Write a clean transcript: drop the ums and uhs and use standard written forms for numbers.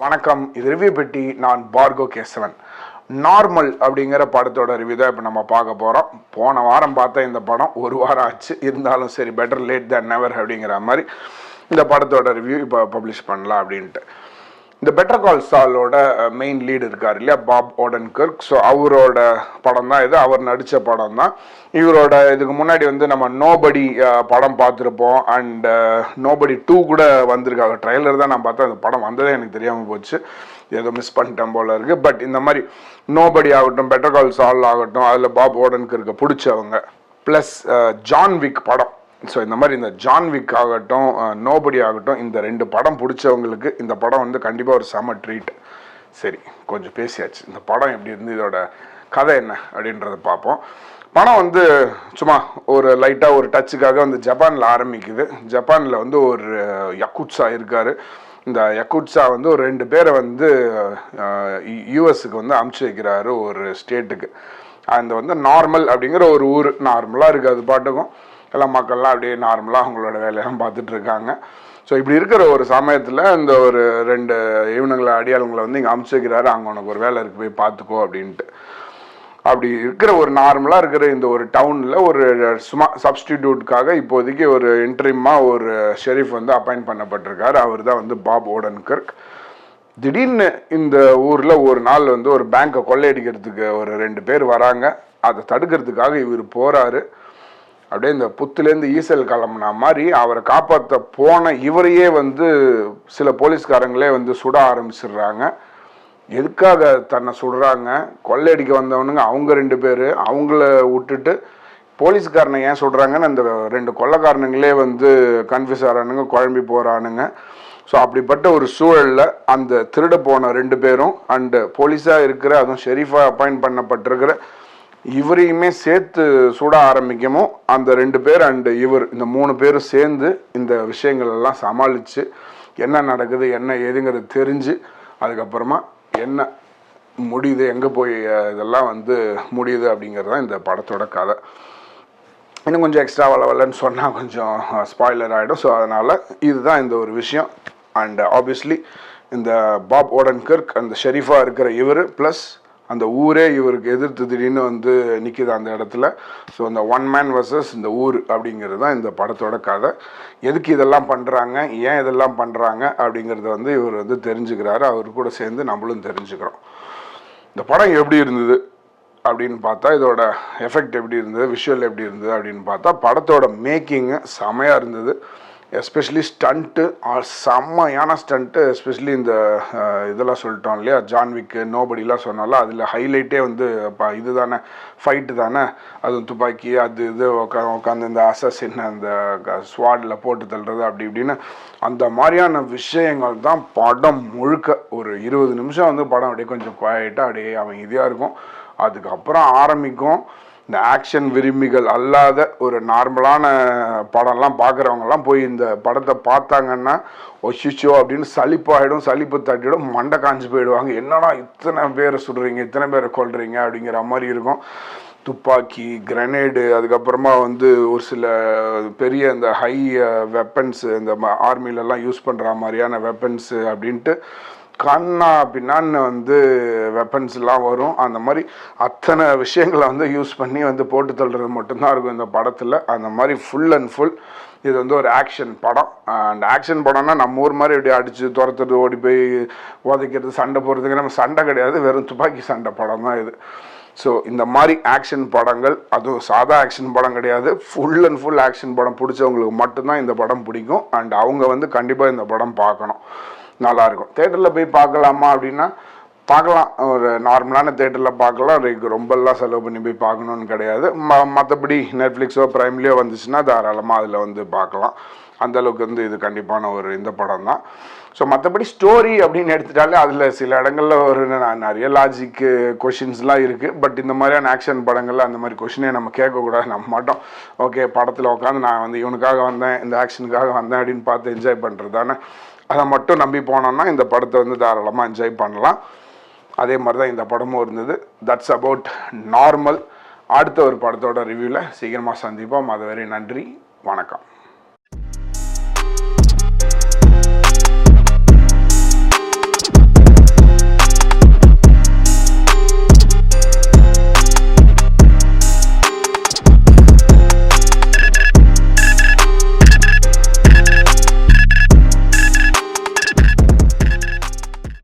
வணக்கம். இது ரிவ்யூ பெட்டி. நான் பார்கோ கேசவன். நார்மல் அப்படிங்கிற படத்தோட ரிவ்யூ தான் இப்போ நம்ம பார்க்க போகிறோம். போன வாரம் பார்த்தா இந்த படம் ஒரு வாரம் ஆச்சு, இருந்தாலும் சரி பெட்டர் லேட் தேன் நெவர் அப்படிங்கிற மாதிரி இந்த படத்தோட ரிவ்யூ இப்போ பப்ளிஷ் பண்ணலாம் அப்படின்ட்டு. இந்த பெட்டர் கால் சாலோட மெயின் லீடு இருக்கார் இல்லையா, பாப் ஓடன்கர்க். ஸோ அவரோட படம் தான் இது, அவர் நடித்த படம் தான். இவரோட இதுக்கு முன்னாடி வந்து நம்ம நோபடி படம் பார்த்துருப்போம், அண்ட் நோபடி 2 கூட வந்திருக்காங்க. ட்ரெய்லர் தான் நான் பார்த்தேன், அந்த படம் வந்ததே எனக்கு தெரியாமல் போச்சு, ஏதோ மிஸ் பண்ணிட்டேன் போல இருக்குது. பட் இந்த மாதிரி நோபடி ஆகட்டும், பெட்டர் கால் சால் ஆகட்டும், அதில் பாப் ஓடன்கர்க்கு பிடிச்சவங்க, ப்ளஸ் ஜான் விக் படம். ஸோ இந்த மாதிரி இந்த ஜான் விக் ஆகட்டும், நோபடி ஆகட்டும், இந்த 2 படம் பிடிச்சவங்களுக்கு இந்த படம் வந்து கண்டிப்பாக ஒரு செம ட்ரீட். சரி, கொஞ்சம் பேசியாச்சு. இந்த படம் எப்படி இருந்து, இதோட கதை என்ன அப்படின்றத பார்ப்போம். படம் வந்து சும்மா ஒரு லைட்டாக ஒரு டச்சுக்காக வந்து ஜப்பானில் ஆரம்பிக்குது. ஜப்பானில் வந்து ஒரு யக்குட்சா இருக்கார். இந்த யக்குட்சா வந்து ஒரு 2 பேரை வந்து யூஎஸ்க்கு வந்து அமுச்சு வைக்கிறாரு ஒரு ஸ்டேட்டுக்கு. அந்த வந்து நார்மல் அப்படிங்கிற ஒரு ஊர் நார்மலாக இருக்குது, அது பாட்டுக்கும் எல்லாம் மக்கள்லாம் அப்படியே நார்மலாக அவங்களோட வேலையெல்லாம் பார்த்துட்டு இருக்காங்க. ஸோ இப்படி இருக்கிற ஒரு சமயத்தில் இந்த ஒரு 2 இவனுங்களை அடியாளுங்களை வந்து இங்கே அமுச்சு வைக்கிறாரு, அங்கே உனக்கு ஒரு வேலை இருக்கு, போய் பார்த்துக்கோ அப்படின்ட்டு. அப்படி இருக்கிற ஒரு நார்மலாக இருக்கிற இந்த ஒரு டவுனில் ஒரு சும்மா சப்ஸ்டிடியூட்காக இப்போதைக்கு ஒரு இன்ட்ரீமாக ஒரு ஷெரீஃப் வந்து அப்பாயிண்ட் பண்ணப்பட்டிருக்காரு. அவர் தான் வந்து பாப் ஓடன்கர்க். திடீர்னு இந்த ஊரில் ஒரு நாள் வந்து ஒரு பேங்கை கொள்ளையடிக்கிறதுக்கு ஒரு 2 பேர் வராங்க. அதை தடுக்கிறதுக்காக இவர் போகிறாரு. அப்படியே இந்த புத்துலேருந்து ஈசல் கிளம்புனா மாதிரி அவரை காப்பாற்ற போன இவரையே வந்து சில போலீஸ்காரங்களே வந்து சுட ஆரம்பிச்சிடுறாங்க. எதுக்காக தன்னை சுடுறாங்க? கொள்ளையடிக்க வந்தவனுங்க அவங்க 2 பேர், அவங்கள விட்டுட்டு போலீஸ்காரனை ஏன் சுடுறாங்கன்னு அந்த 2 கொள்ளைக்காரனுங்களே வந்து கன்ஃபியூஸ் ஆகிறானுங்க, குழம்பி போகிறானுங்க. ஸோ அப்படிப்பட்ட ஒரு சூழலில் அந்த திருட போன 2 பேரும் அண்டு போலீஸாக இருக்கிற, அதுவும் ஷெரீஃபாக அப்பாயிண்ட் பண்ணப்பட்டிருக்கிற இவரையுமே சேர்த்து சுட ஆரம்பிக்கணும். அந்த 2 பேர் அண்டு இவர், இந்த 3 பேரும் சேர்ந்து இந்த விஷயங்கள் எல்லாம் சமாளித்து என்ன நடக்குது என்ன ஏதுங்கிறது தெரிஞ்சு அதுக்கப்புறமா என்ன முடியுது, எங்கே போய் இதெல்லாம் வந்து முடியுது அப்படிங்கிறது தான் இந்த படத்தோட கதை. இன்னும் கொஞ்சம் எக்ஸ்ட்ரா வளவலன்னு சொன்னால் கொஞ்சம் ஸ்பாய்லர் ஆகிடும். ஸோ அதனால் இதுதான் இந்த ஒரு விஷயம். அண்ட் ஆப்வியஸ்லி இந்த பாப் ஓடன்கர்க் அந்த ஷெரீஃபாக இருக்கிற இவர் ப்ளஸ் அந்த ஊரே இவருக்கு எதிர்த்து திடீர்னு வந்து நிற்கிது அந்த இடத்துல. ஸோ அந்த ஒன் மேன் வர்சஸ் இந்த ஊர் அப்படிங்கிறது தான் இந்த படத்தோட கதை. எதுக்கு இதெல்லாம் பண்ணுறாங்க, ஏன் இதெல்லாம் பண்ணுறாங்க அப்படிங்கிறத வந்து இவர் வந்து தெரிஞ்சுக்கிறாரு. அவர் கூட சேர்ந்து நம்மளும் தெரிஞ்சுக்கிறோம். இந்த படம் எப்படி இருந்தது அப்படின்னு பார்த்தா, இதோட எஃபெக்ட் எப்படி இருந்தது, விஷுவல் எப்படி இருந்தது அப்படின்னு பார்த்தா, படத்தோட மேக்கிங்கு செமையாக இருந்தது. எஸ்பெஷலி ஸ்டண்ட்டு செம்மையான ஸ்டண்ட்டு. எஸ்பெஷலி இந்த இதெல்லாம் சொல்லிட்டோம் இல்லையா, ஜான்விக்கு நோபடிலாம் சொன்னாலும் அதில் ஹைலைட்டே வந்து இது தானே, ஃபைட்டு தானே, அதுவும் துப்பாக்கி அது இது உட்காந்து இந்த அசசின் அந்த ஸ்வாடில் போட்டு தள்ளுறது அப்படி இப்படின்னு அந்த மாதிரியான விஷயங்கள் தான் படம் முழுக்க. ஒரு 20 நிமிஷம் வந்து படம் அப்படியே கொஞ்சம் குவாய்ட்டாக அப்படியே அவன் இதாக இருக்கும். அதுக்கப்புறம் ஆரம்பிக்கும் இந்த ஆக்ஷன் விரும்பிகள் அல்லாத ஒரு நார்மலான படம்லாம் பார்க்குறவங்கலாம் போய் இந்த படத்தை பார்த்தாங்கன்னா ஒஷிச்சோ அப்படின்னு சலிப்பாகிடும், சலிப்பு தட்டிடும், மண்டை காஞ்சி போயிடுவாங்க. என்னடா இத்தனை பேரை சுடுறீங்க, இத்தனை பேரை கொல்றீங்க அப்படிங்கிற மாதிரி இருக்கும். துப்பாக்கி, கிரனேடு, அதுக்கப்புறமா வந்து ஒரு சில பெரிய இந்த ஹை வெப்பன்ஸு, இந்த ஆர்மிலெலாம் யூஸ் பண்ணுற மாதிரியான வெப்பன்ஸு அப்படின்ட்டு கண்ணா பின்னான்னு வந்து வெப்பன்ஸ்லாம் வரும். அந்த மாதிரி அத்தனை விஷயங்களை வந்து யூஸ் பண்ணி வந்து போட்டு தள்ளுறது மட்டும்தான் இருக்கும் இந்த படத்தில். அந்த மாதிரி ஃபுல் அண்ட் ஃபுல் இது வந்து ஒரு ஆக்ஷன் படம். அண்ட் ஆக்ஷன் படம்னா நம்ம ஊர் மாதிரி இப்படி அடித்து துரத்துறது, ஓடி போய் உதைக்கிறது, சண்டை போடுறதுக்கு நம்ம சண்டை கிடையாது, வெறும் துப்பாக்கி சண்டை படம் தான் இது. ஸோ இந்த மாதிரி ஆக்ஷன் படங்கள், அதுவும் சாதா ஆக்ஷன் படம் கிடையாது, ஃபுல் அண்ட் ஃபுல் ஆக்ஷன் படம் பிடிச்சவங்களுக்கு மட்டும்தான் இந்த படம் பிடிக்கும். அண்ட் அவங்க வந்து கண்டிப்பாக இந்த படம் பார்க்கணும், நல்லாயிருக்கும். தேட்டரில் போய் பார்க்கலாமா அப்படின்னா பார்க்கலாம், ஒரு நார்மலான தேட்டரில் பார்க்கலாம். ரொம்பலாம் செலவு பண்ணி போய் பார்க்கணுன்னு கிடையாது. மற்றபடி நெட்ஃப்ளிக்ஸோ ப்ரைம்லேயோ வந்துச்சுன்னா தாராளமாக அதில் வந்து பார்க்கலாம். அந்தளவுக்கு வந்து இது கண்டிப்பான ஒரு இந்த படம் தான். ஸோ மற்றபடி ஸ்டோரி அப்படின்னு எடுத்துட்டாலே அதில் சில இடங்களில் ஒரு நிறைய லாஜிக்கு கொஷின்ஸ்லாம் இருக்குது. பட் இந்த மாதிரியான ஆக்ஷன் படங்களில் அந்த மாதிரி கொஷினே நம்ம கேட்கக்கூடாது. நம்ம மட்டும் ஓகே படத்தில் உட்காந்து நான் வந்து இவனுக்காக வந்தேன், இந்த ஆக்ஷனுக்காக வந்தேன் அப்படின்னு பார்த்து என்ஜாய் பண்ணுறது தானே. அதை மட்டும் நம்பி போனோம்னா இந்த படத்தை வந்து தாராளமாக என்ஜாய் பண்ணலாம். அதே மாதிரி தான் இந்த படமும் இருந்தது. That's about normal. அடுத்த ஒரு படத்தோட ரிவ்யூவில் சீக்கிரமாக சந்திப்போம். அதுவரை நன்றி, வணக்கம்.